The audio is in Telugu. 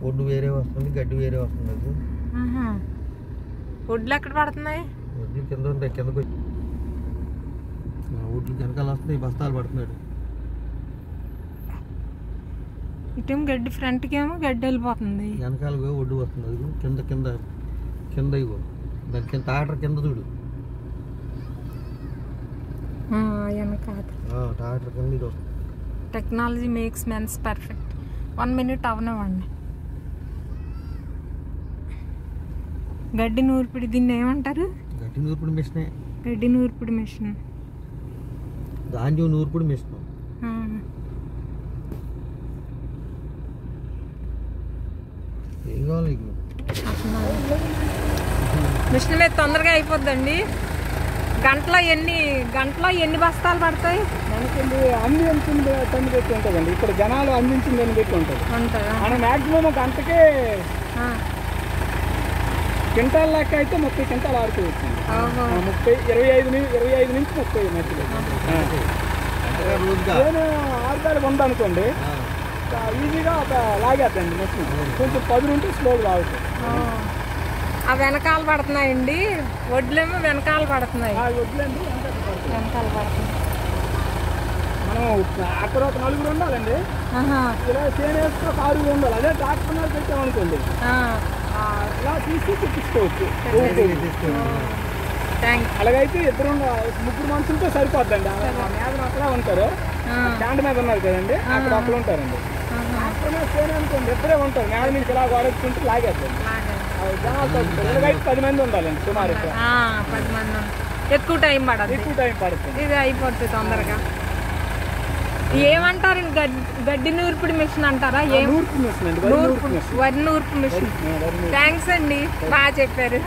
ఒడ్డు వేరే వస్తుంది, గడ్డి వేరే వస్తుంది. అది ఒడ్లు ఎక్కడ పడుతున్నాయి? ఒడ్లు కింద ఉంటాయి, కిందకు ఒడ్లు వెనకాల వస్తున్నాయి, బస్తాలు పడుతున్నాడు. ఇటేమో గడ్డి, ఫ్రంట్కి ఏమో గడ్డి వెళ్ళిపోతుంది, వెనకాల ఒడ్డు వస్తుంది. అది కింద కింద కింద ఇగో దాని కింద ట్రాక్టర్ కింద చూడు, ట్రాక్టర్ కింద ఇది వస్తుంది. Technology makes men's perfect. 1 minute అవనివ్వండి. గడ్డి నూర్పిడి, దీన్ని ఏమంటారు? గడ్డి నూర్పిడి మిషనే. గడ్డి నూర్పిడి మిషన్, ధాన్యం నూర్పిడి మిషన్. ఏం కావాలి మిషన్ మీద తొందరగా అయిపోద్దండి. గంటలో ఎన్ని బస్తాలు పడతాయి? మనకి అన్ని అందించింది తన్ని పెట్టి ఉంటుందండి. ఇక్కడ జనాలు అందించింది అని పెట్టి ఉంటుంది. మనం మ్యాక్సిమం ఒక గంటకే క్వింటాల్ లెక్క అయితే 30 క్వింటాల్ ఆడుకోవచ్చు. 25 నుంచి 30 మధ్యలో. నేను 6 కాలు ఉందనుకోండి, ఈజీగా ఒక లాగేద్దండి మెషిన్. కొంచెం 10 ఉంటే స్లోగా లాగుతుంది. ఆ వెనకాల పడుతున్నాయండి, వడ్లేమో వెనకాల పడుతున్నాయి. వడ్లేండి వెనకాల పడుతున్నాయి. మనం అక్కడ ఒక 4 ఉండాలండి, ఇలా చేనేస్తే ఒక 6 ఉండాలి. అదే ట్రాక్టర్ పెట్టామనుకోండి, ఇలా తీసి తెప్పించుకోవచ్చు. అలాగైతే 2-3 మనుషులతో సరిపోద్దండి. మీద అక్కడ ఉంటారు, స్టాండ్ మీద ఉన్నారు కదండి, అక్కడ అక్కడ ఉంటారండి. ట్రాక్టర్ అనుకోండి, ఇద్దరే ఉంటారు. మీద నుంచి ఇలా వరచుకుంటూ లాగేద్దండి. జనాలు తగ్గుతారు. 10 మంది ఉండాలండి సుమారు. 10 మంది ఎక్కువ టైం పడుతుంది. ఇది అయిపోతుంది తొందరగా. ఏమంటారు? గడ్డి నూర్పిడి మిషన్ అంటారా? వరి నూర్పు మిషన్. థ్యాంక్స్ అండి, బాగా చెప్పారు.